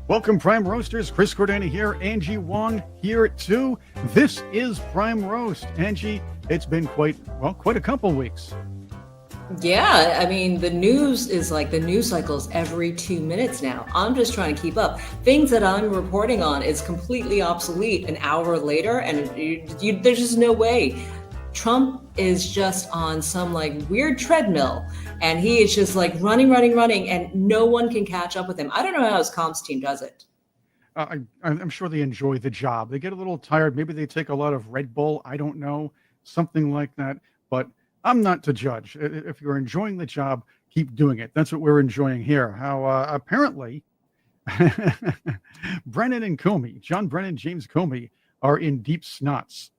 Welcome, Prime Roasters. Chris Cordani here. Angie Wong here too. This is Prime Roast. Angie, it's been quite a couple weeks. Yeah, I mean, the news is like the news cycles every 2 minutes now. I'm just trying to keep up. Things that I'm reporting on is completely obsolete an hour later, and there's just no way. Trump is just on some like weird treadmill, and he is just like running, and no one can catch up with him. I don't know how his comms team does it. I'm sure they enjoy the job. They get a little tired. Maybe they take a lot of Red Bull. I don't know, something like that. But I'm not to judge. If you're enjoying the job, keep doing it. That's what we're enjoying here. How apparently Brennan-Comey, John Brennan, James Comey are in deep snots.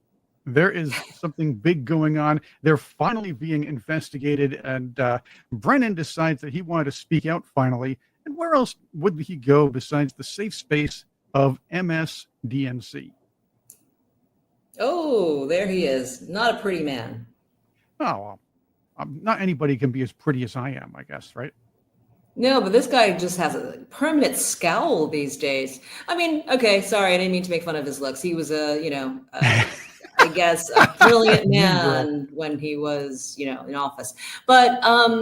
There is something big going on. They're finally being investigated, and Brennan decides that he wanted to speak out finally. And where else would he go besides the safe space of MSDNC? Oh, there he is. Not a pretty man. Oh, not anybody can be as pretty as I am, I guess, right? No, but this guy just has a permanent scowl these days. I mean, okay, sorry, I didn't mean to make fun of his looks. He was I guess a brilliant man when he was, in office. But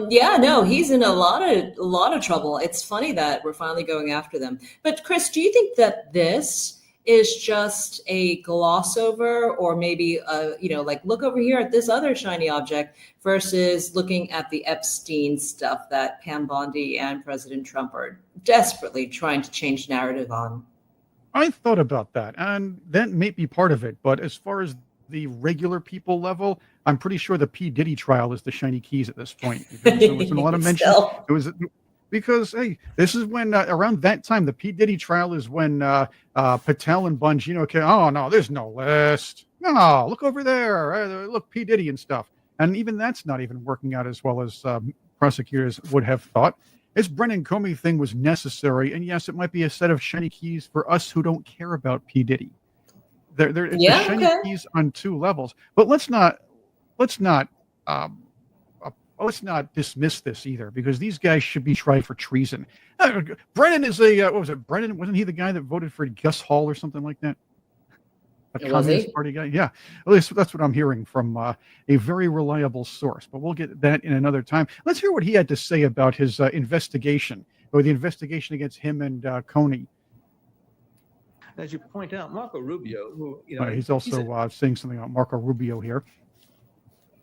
yeah, no, he's in a lot of trouble. It's funny that we're finally going after them. But Chris, do you think that this is just a gloss over, or maybe like look over here at this other shiny object versus looking at the Epstein stuff that Pam Bondi and President Trump are desperately trying to change narrative on? I thought about that, and that may be part of it. But as far as the regular people level, I'm pretty sure the P. Diddy trial is the shiny keys at this point. Because there was a lot of mention. It was because, hey, this is when around that time, the P. Diddy trial is when Patel and Bongino came. Oh, no, there's no list. No, look over there. Look, P. Diddy and stuff. And even that's not even working out as well as prosecutors would have thought. This Brennan-Comey thing was necessary. And yes, it might be a set of shiny keys for us who don't care about P. Diddy. It's the shiny keys on two levels. But let's not dismiss this either, because these guys should be tried for treason. Brennan is what was it? Brennan, wasn't he the guy that voted for Gus Hall or something like that? A Communist Party guy? Yeah, at least that's what I'm hearing from a very reliable source. But we'll get that in another time. Let's hear what he had to say about his investigation, or the investigation against him and Coney. As you point out, Marco Rubio, who he's also saying something about Marco Rubio here.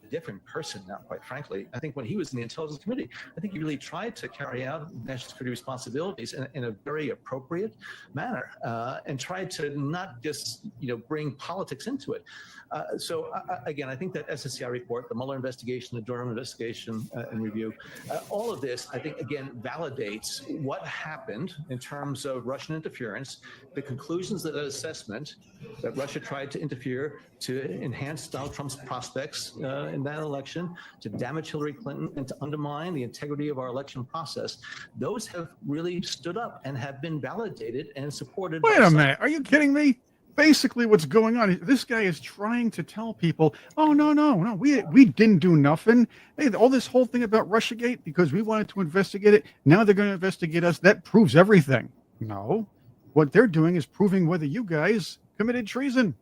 A different person now, quite frankly. I think when he was in the Intelligence Committee, I think he really tried to carry out national security responsibilities in a very appropriate manner, and tried to not just bring politics into it. So again, I think that SSCI report, the Mueller investigation, the Durham investigation and review, all of this, I think, again, validates what happened in terms of Russian interference, the conclusions of that assessment that Russia tried to interfere to enhance Donald Trump's prospects in that election, to damage Hillary Clinton, and to undermine the integrity of our election process. Those have really stood up and have been validated and supported. Wait a minute. Are you kidding me? Basically, what's going on, this guy is trying to tell people, oh, no, we didn't do nothing. Hey, all this whole thing about Russiagate, because we wanted to investigate it, now they're going to investigate us. That proves everything. No, what they're doing is proving whether you guys committed treason.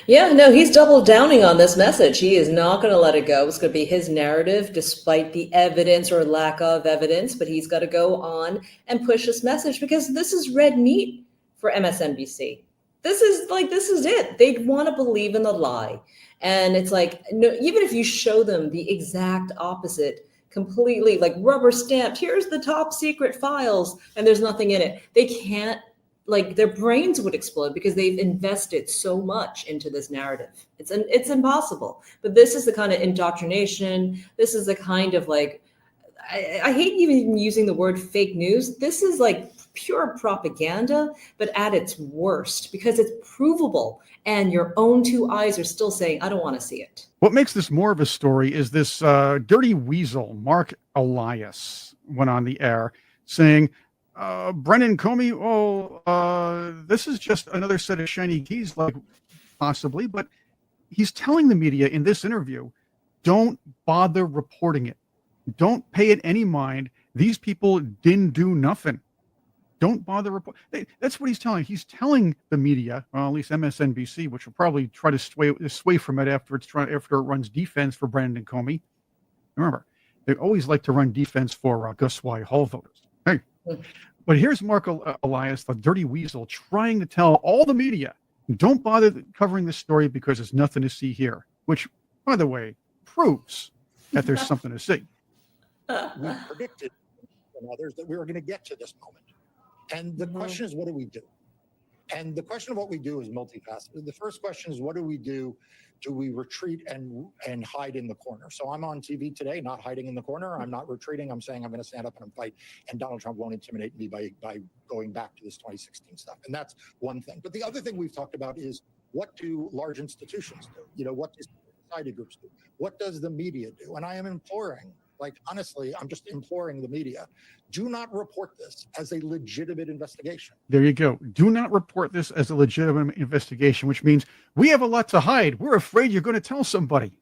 Yeah, no, he's double downing on this message. He is not going to let it go. It's going to be his narrative, despite the evidence or lack of evidence. But he's got to go on and push this message, because this is red meat for MSNBC. This is it. They want to believe in the lie. And it's like, no, even if you show them the exact opposite, completely like rubber stamped, here's the top secret files, and there's nothing in it, they can't, like, their brains would explode, because they've invested so much into this narrative. It's impossible. But this is the kind of indoctrination. This is the kind of like, I hate even using the word fake news. This is like pure propaganda, but at its worst, because it's provable, and your own two eyes are still saying, I don't want to see it. What makes this more of a story is this dirty weasel, Mark Elias, went on the air saying, Brennan-Comey, this is just another set of shiny keys, like possibly, but he's telling the media in this interview, don't bother reporting it. Don't pay it any mind. These people didn't do nothing. Don't bother report. That's what he's telling. He's telling the media, well, at least MSNBC, which will probably try to sway from it after it runs defense for Brennan-Comey. Remember, they always like to run defense for Gus Y. Hall voters. Hey, but here's Mark Elias, the dirty weasel, trying to tell all the media, don't bother covering this story because there's nothing to see here. Which, by the way, proves that there's something to see. We predicted and others that we were going to get to this moment. And the question is, what do we do? And the question of what we do is multifaceted. The first question is, what do we do? Do we retreat and hide in the corner? So I'm on TV today, not hiding in the corner. I'm not retreating. I'm saying I'm going to stand up and fight, and Donald Trump won't intimidate me by going back to this 2016 stuff. And that's one thing. But the other thing we've talked about is, what do large institutions do? What do society groups do? What does the media do? And I am imploring, honestly, I'm just imploring the media, do not report this as a legitimate investigation. There you go. Do not report this as a legitimate investigation, which means we have a lot to hide. We're afraid you're going to tell somebody.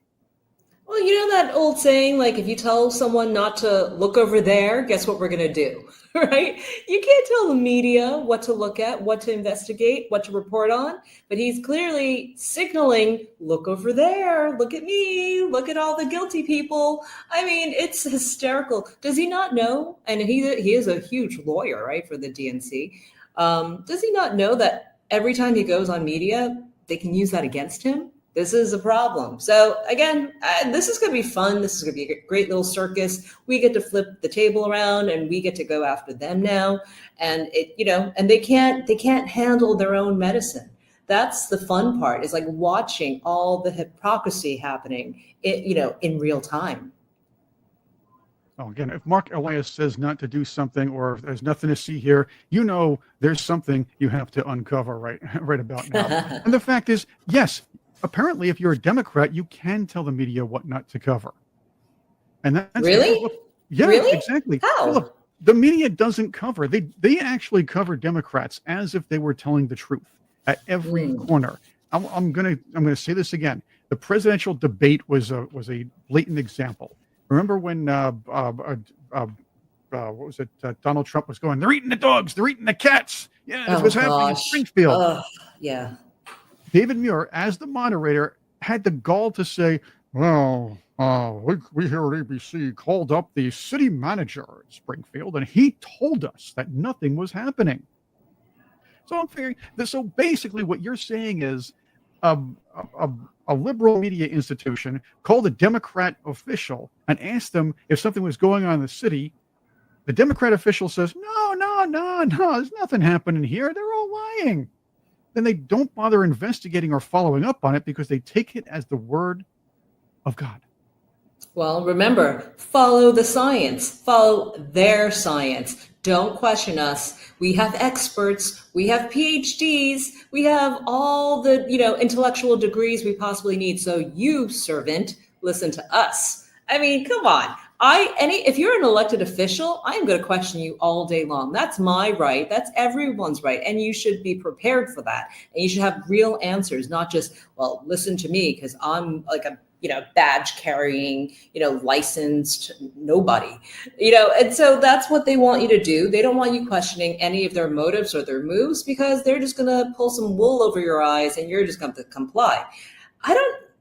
Well, you know that old saying, if you tell someone not to look over there, guess what we're going to do, right? You can't tell the media what to look at, what to investigate, what to report on, but he's clearly signaling, look over there, look at me, look at all the guilty people. I mean, it's hysterical. Does he not know? And he is a huge lawyer, right, for the DNC. Does he not know that every time he goes on media, they can use that against him? This is a problem. So again, this is going to be fun. This is going to be a great little circus. We get to flip the table around, and we get to go after them now. And and they can't handle their own medicine. That's the fun part. Is watching all the hypocrisy happening, in real time. Oh, again, if Mark Elias says not to do something, or if there's nothing to see here, there's something you have to uncover right about now. And the fact is, yes. Apparently, if you're a Democrat, you can tell the media what not to cover. And that's really? Yeah, really? Exactly. How? Well, look, the media doesn't cover. They actually cover Democrats as if they were telling the truth at every corner. I'm gonna say this again. The presidential debate was a blatant example. Remember when what was it? Donald Trump was going, "They're eating the dogs, they're eating the cats." Yeah, that's what's happening in Springfield. Yeah. David Muir, as the moderator, had the gall to say, well, we here at ABC called up the city manager at Springfield, and he told us that nothing was happening. So I'm figuring, so basically what you're saying is a liberal media institution called a Democrat official and asked them if something was going on in the city. The Democrat official says, no, there's nothing happening here. They're all lying. Then they don't bother investigating or following up on it because they take it as the word of God. Well, remember, follow the science, follow their science. Don't question us. We have experts, we have PhDs, we have all the, intellectual degrees we possibly need. So you, servant, listen to us. I mean, come on. If you're an elected official, I am going to question you all day long. That's my right. That's everyone's right. And you should be prepared for that. And you should have real answers, not just, well, listen to me because I'm like a, badge carrying, licensed nobody, and so that's what they want you to do. They don't want you questioning any of their motives or their moves because they're just going to pull some wool over your eyes and you're just going to comply.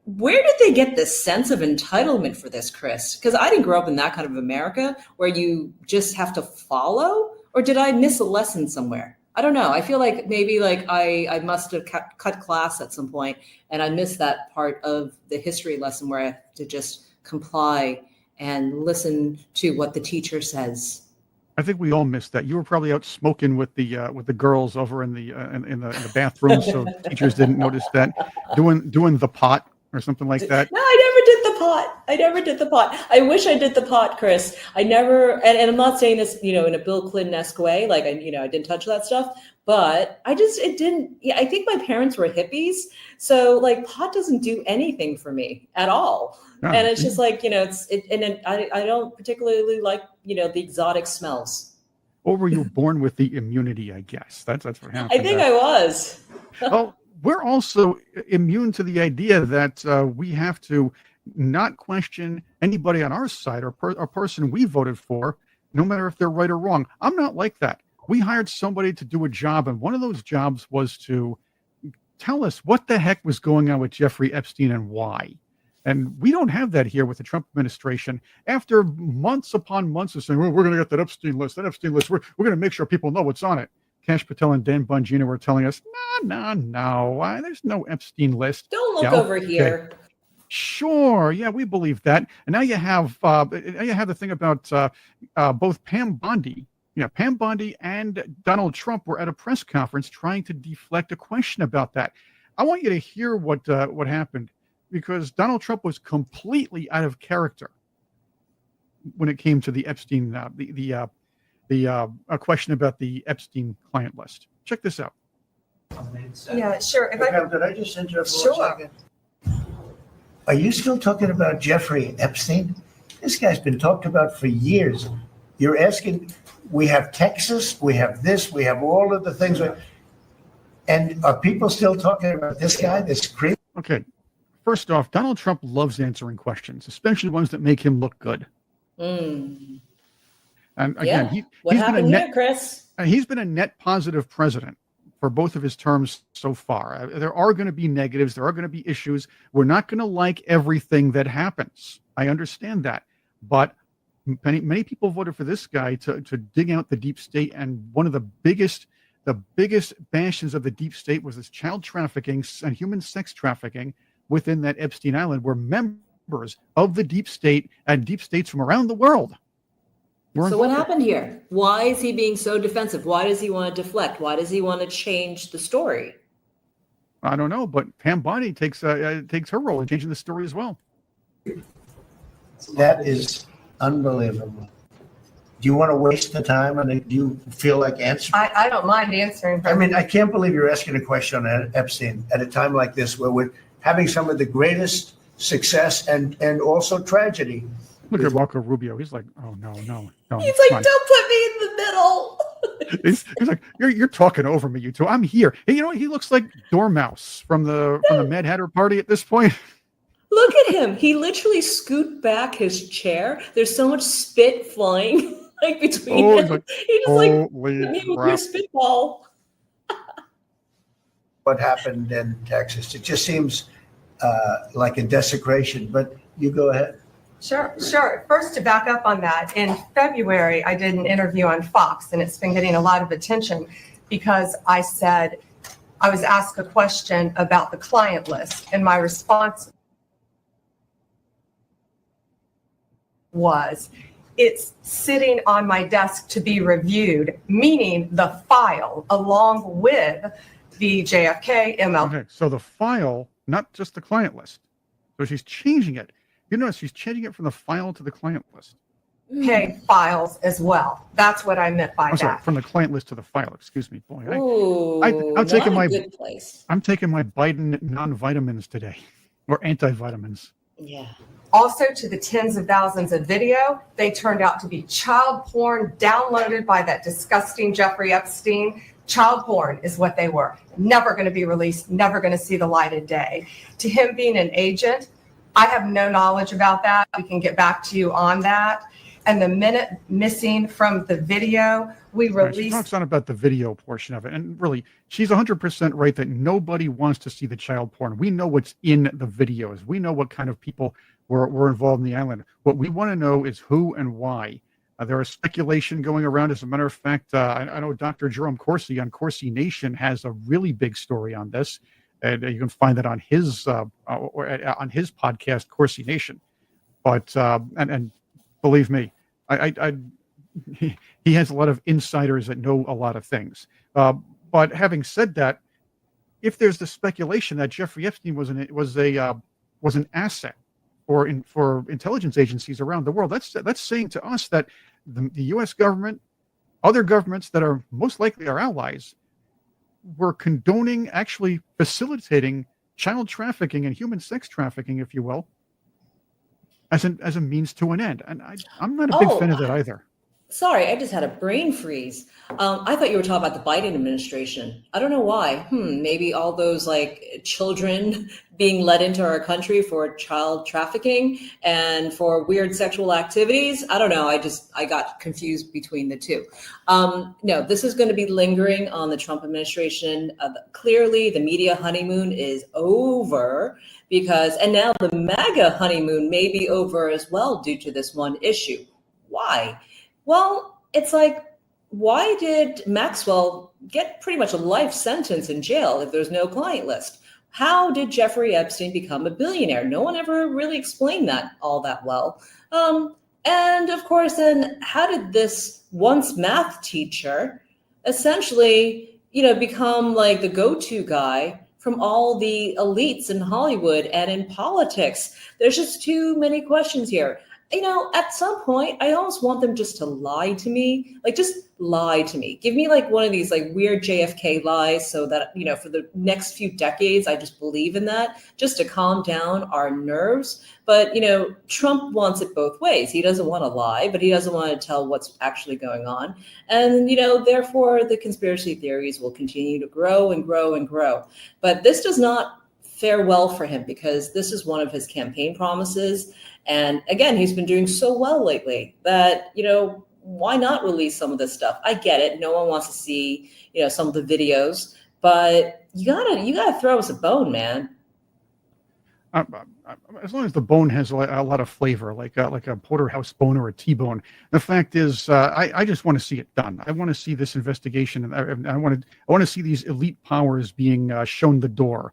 Where did they get this sense of entitlement for this, Chris? Because I didn't grow up in that kind of America where you just have to follow, or did I miss a lesson somewhere? I don't know. I feel like maybe I must have cut class at some point and I missed that part of the history lesson where I have to just comply and listen to what the teacher says. I think we all missed that. You were probably out smoking with the girls over in the bathroom, so teachers didn't notice that. Doing the pot or something like that. No, I never did the pot. I wish I did the pot, Chris. I never, and I'm not saying this, in a Bill Clinton-esque way, I didn't touch that stuff, but I think my parents were hippies. So pot doesn't do anything for me at all. Oh, and it's just I don't particularly like, the exotic smells. Or were you born with the immunity, I guess? That's what happened. I think I was. Well, we're also immune to the idea that we have to not question anybody on our side or a person we voted for, no matter if they're right or wrong. I'm not like that. We hired somebody to do a job, and one of those jobs was to tell us what the heck was going on with Jeffrey Epstein and why. And we don't have that here with the Trump administration. After months upon months of saying, well, we're going to get that Epstein list, we're going to make sure people know what's on it. Kash Patel and Dan Bongino were telling us, no, there's no Epstein list. Don't look over here. Sure, yeah, we believe that. And now you have the thing about both Pam Bondi and Donald Trump were at a press conference trying to deflect a question about that. I want you to hear what happened, because Donald Trump was completely out of character when it came to the Epstein, a question about the Epstein client list. Check this out. Yeah, sure. Could I just interrupt for Sure. a second? Are you still talking about Jeffrey Epstein? This guy's been talked about for years. You're asking, we have Texas, we have this, we have all of the things. And are people still talking about this guy, this creep? Okay. First off, Donald Trump loves answering questions, especially ones that make him look good. Mm. And again, What happened here, Chris? He's been a net positive president for both of his terms so far. There are going to be negatives. There are going to be issues. We're not going to like everything that happens. I understand that. But many people voted for this guy to dig out the deep state. And one of the biggest bastions of the deep state was this child trafficking and human sex trafficking within that Epstein Island, where members of the deep state and deep states from around the world were So what involved. happened here? Why is he being so defensive? Why does he want to deflect? Why does he want to change the story? I don't know, but Pam Bondi takes her role in changing the story as well. That is unbelievable. Do you want to waste the time on it? Do you feel like answering? I don't mind answering. I mean, I can't believe you're asking a question on Epstein at a time like this, where we're having some of the greatest success and also tragedy. Look at Marco Rubio. He's like, oh no. He's come like, on. don't put me in the middle. He's like, you're talking over me, you two. I'm here. Hey, you know what? He looks like Dormouse from the Mad Hatter party at this point. Look at him. He literally scooped back his chair. There's so much spit flying like between Oh, them. He just like hit holy me with your crap. spitball. What happened in Texas? It just seems like a desecration, but you go ahead. Sure. First, to back up on that, in February, I did an interview on Fox, and it's been getting a lot of attention because I said I was asked a question about the client list, and my response was, it's sitting on my desk to be reviewed, meaning the file along with the JFK, ML. Okay, so the file, not just the client list. So she's changing it. You notice she's changing it from the file to the client list. files as well. That's what I meant by I'm sorry, that. from the client list to the file. Excuse me, boy. Ooh, I'm taking not my a good place. I'm taking my Biden non-vitamins today, or antivitamins. Yeah. Also, to the tens of thousands of video, they turned out to be child porn downloaded by that disgusting Jeffrey Epstein. Child porn is what they were. Never going to be released, never going to see the light of day. To him being an agent, I have no knowledge about that. We can get back to you on that. And the minute missing from the video, we Right, she released. talks on about the video portion of it. And really, she's 100% right that nobody wants to see the child porn. We know what's in the videos. We know what kind of people were involved in the island. What we want to know is who and why. There is speculation going around. As a matter of fact, I know Dr. Jerome Corsi on Corsi Nation has a really big story on this. And you can find that on his podcast, Corsi Nation. But and believe me, he has a lot of insiders that know a lot of things. But having said that, if there's the speculation that Jeffrey Epstein was an asset for intelligence agencies around the world, that's saying to us that the U.S. government, other governments that are most likely our allies, were condoning, actually facilitating child trafficking and human sex trafficking, if you will, as a means to an end. And I'm not a big fan of that either. Sorry, I just had a brain freeze. I thought you were talking about the Biden administration. I don't know why. Maybe all those like children being led into our country for child trafficking and for weird sexual activities. I don't know. I got confused between the two. No, this is going to be lingering on the Trump administration. Clearly, the media honeymoon is over and now the MAGA honeymoon may be over as well due to this one issue. Why? Well, it's like, why did Maxwell get pretty much a life sentence in jail if there's no client list? How did Jeffrey Epstein become a billionaire? No one ever really explained that all that well. And of course, then how did this once math teacher essentially, become like the go-to guy from all the elites in Hollywood and in politics? There's just too many questions here. At some point, I almost want them just to lie to me. Like, just lie to me. Give me like one of these like weird JFK lies so that, for the next few decades, I just believe in that just to calm down our nerves. But, Trump wants it both ways. He doesn't want to lie, but he doesn't want to tell what's actually going on. And, therefore, the conspiracy theories will continue to grow and grow and grow. But this does not fare well for him because this is one of his campaign promises. And again, he's been doing so well lately that, why not release some of this stuff? I get it. No one wants to see, some of the videos, but you gotta throw us a bone, man. As long as the bone has a lot of flavor, like a porterhouse bone or a T-bone. The fact is, I just want to see it done. I want to see this investigation, and I want to see these elite powers being shown the door,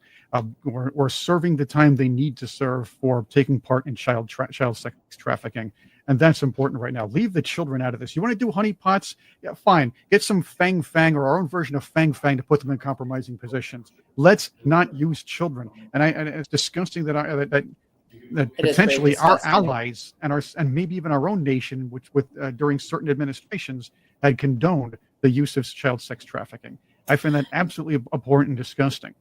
or serving the time they need to serve for taking part in child sex trafficking. And that's important right now. Leave the children out of this. You want to do honeypots? Yeah, fine. Get some Fang or our own version of Fang to put them in compromising positions. Let's not use children. And it's disgusting that potentially our allies and maybe even our own nation, which during certain administrations had condoned the use of child sex trafficking. I find that absolutely abhorrent and disgusting.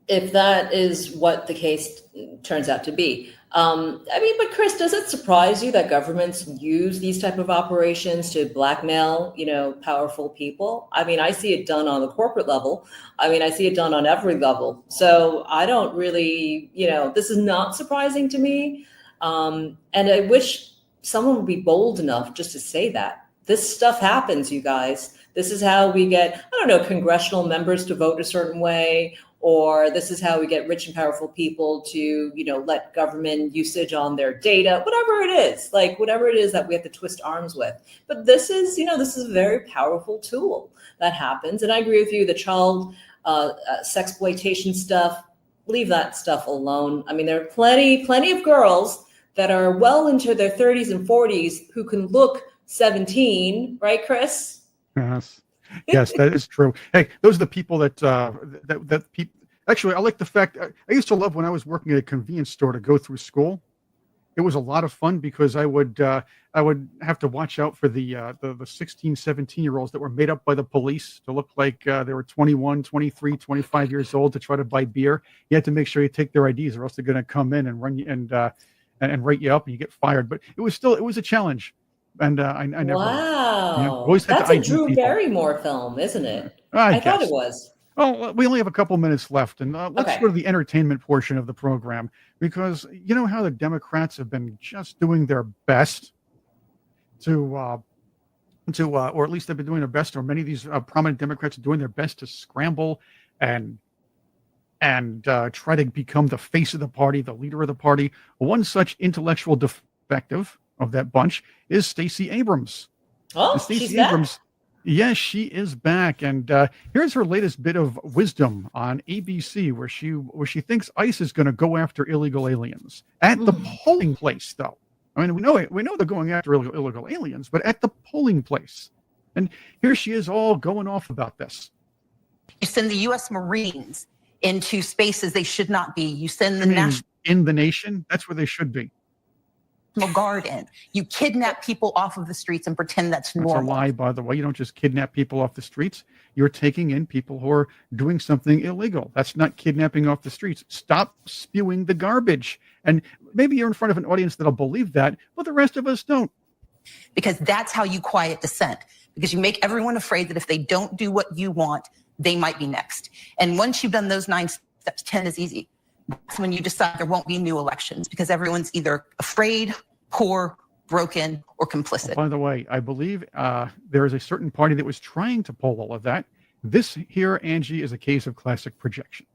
If that is what the case turns out to be. But Chris, does it surprise you that governments use these type of operations to blackmail, powerful people? I see it done on the corporate level. I see it done on every level. So I don't really, this is not surprising to me. And I wish someone would be bold enough just to say that. This stuff happens, you guys. This is how we get, congressional members to vote a certain way, or this is how we get rich and powerful people to, let government usage on their data, whatever it is that we have to twist arms with. But this is a very powerful tool that happens. And I agree with you, the child sexploitation stuff, leave that stuff alone. There are plenty of girls that are well into their 30s and 40s who can look 17, right, Chris? Yes, that is true. Hey, those are the people that people. Actually, I like the fact I used to love when I was working at a convenience store to go through school. It was a lot of fun because I would have to watch out for the 16, 17-year-olds that were made up by the police to look like they were 21, 23, 25 years old to try to buy beer. You had to make sure you take their IDs or else they're going to come in and run you and write you up and you get fired. But it was a challenge. And I never. Wow, always had that's to a ID Drew people. Barrymore film, isn't it? I thought it was. Oh, we only have a couple minutes left, and let's go to the entertainment portion of the program, because you know how the Democrats have been just doing their best or at least they've been doing their best, or many of these prominent Democrats are doing their best to scramble and try to become the face of the party, the leader of the party. One such intellectual defective of that bunch is Stacey Abrams. Oh, she's back. Yes, she is back, and here's her latest bit of wisdom on ABC, where she thinks ICE is going to go after illegal aliens at the polling place. Though, we know they're going after illegal aliens, but at the polling place. And here she is, all going off about this. You send the U.S. Marines into spaces they should not be. You send the National in the nation. That's where they should be. Guard in. You kidnap people off of the streets and pretend that's normal. That's a lie, by the way. You don't just kidnap people off the streets. You're taking in people who are doing something illegal. That's not kidnapping off the streets. Stop spewing the garbage. And maybe you're in front of an audience that'll believe that, but the rest of us don't. because that's how you quiet dissent. Because you make everyone afraid that if they don't do what you want, they might be next. And once you've done those 9 steps, 10 is easy. That's when you decide there won't be new elections because everyone's either afraid, poor, broken, or complicit. By the way, I believe there is a certain party that was trying to pull all of that. This here, Angie, is a case of classic projection.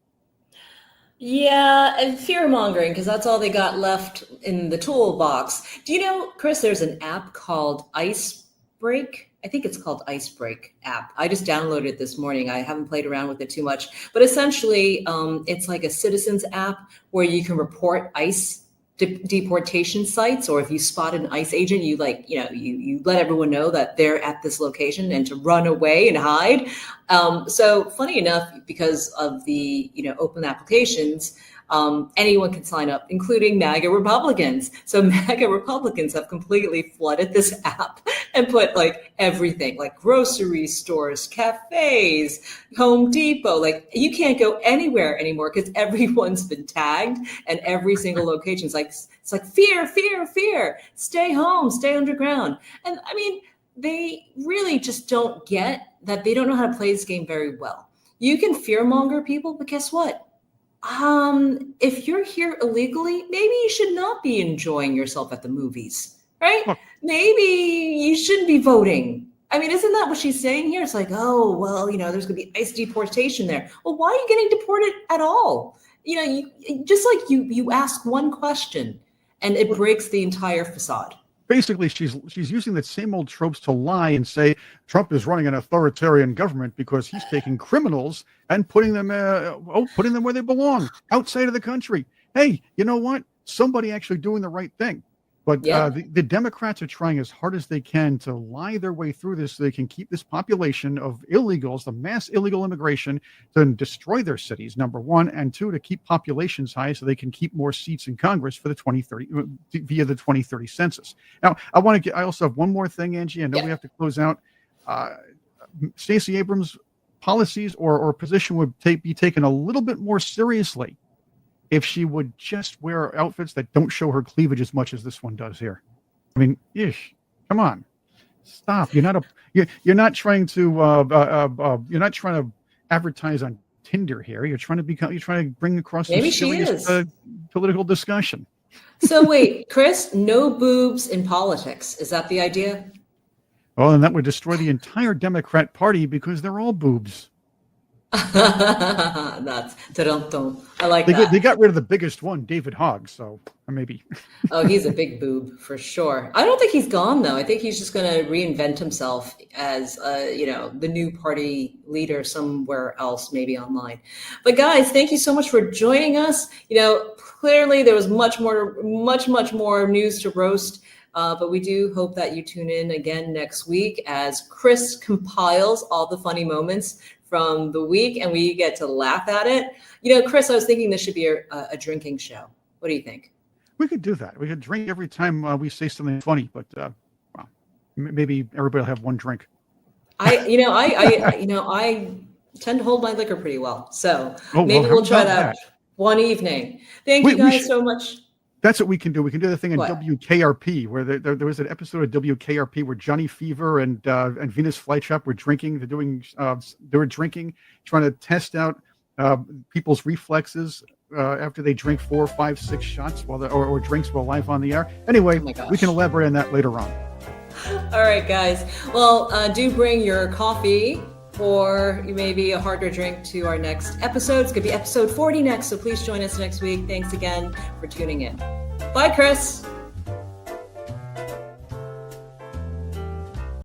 Yeah, and fear mongering, because that's all they got left in the toolbox. Do you know, Chris, there's an app called Icebreak? I think it's called Icebreak app. I just downloaded it this morning. I haven't played around with it too much, but essentially it's like a citizens app where you can report ICE deportation sites, or if you spot an ICE agent, you let everyone know that they're at this location and to run away and hide. So funny enough, because of the open applications, anyone can sign up, including MAGA Republicans. So MAGA Republicans have completely flooded this app and put like everything, like grocery stores, cafes, Home Depot. Like you can't go anywhere anymore because everyone's been tagged, and every single location is like, it's like fear, fear, fear. Stay home, stay underground. And I mean, they really just don't get that. They don't know how to play this game very well. You can fearmonger people, but guess what? If you're here illegally, maybe you should not be enjoying yourself at the movies, right? Maybe you shouldn't be voting. I mean, isn't that what she's saying here? It's like, oh, well, there's going to be ICE deportation there. Well, why are you getting deported at all? You just like you ask one question and it breaks the entire facade. Basically, she's using the same old tropes to lie and say Trump is running an authoritarian government because he's taking criminals and putting them where they belong, outside of the country. Hey, you know what? Somebody actually doing the right thing. But the Democrats are trying as hard as they can to lie their way through this so they can keep this population of illegals, the mass illegal immigration, to destroy their cities, number one, and two, to keep populations high so they can keep more seats in Congress for the 2030 via the 2030 census. Now, I also have one more thing, Angie. I know we have to close out. Stacey Abrams' policies or position would be taken a little bit more seriously if she would just wear outfits that don't show her cleavage as much as this one does here. I mean, come on, stop. You're not trying to advertise on Tinder here. You're trying to bring across some serious political discussion. So wait, Chris, no boobs in politics. Is that the idea? Well, and that would destroy the entire Democrat Party because they're all boobs. That's I like that. They got rid of the biggest one, David Hogg. So maybe. Oh, he's a big boob for sure. I don't think he's gone though. I think he's just going to reinvent himself as the new party leader somewhere else, maybe online. But guys, thank you so much for joining us. Clearly there was much more news to roast. But we do hope that you tune in again next week as Chris compiles all the funny moments from the week and we get to laugh at it. Chris, I was thinking this should be a drinking show. What do you think? We could do that. We could drink every time we say something funny, but maybe everybody will have one drink. I tend to hold my liquor pretty well. So maybe we'll try that one evening. Thank you guys so much. That's what we can do. We can do the thing in WKRP, where there was an episode of WKRP where Johnny Fever and Venus Flytrap were drinking. They were drinking, trying to test out people's reflexes after they drink 4, 5, 6 shots or drinks while live on the air. Anyway, we can elaborate on that later on. All right, guys. Well, do bring your coffee or maybe a harder drink to our next episode. It's going to be episode 40 next, so please join us next week. Thanks again for tuning in. Bye, Chris.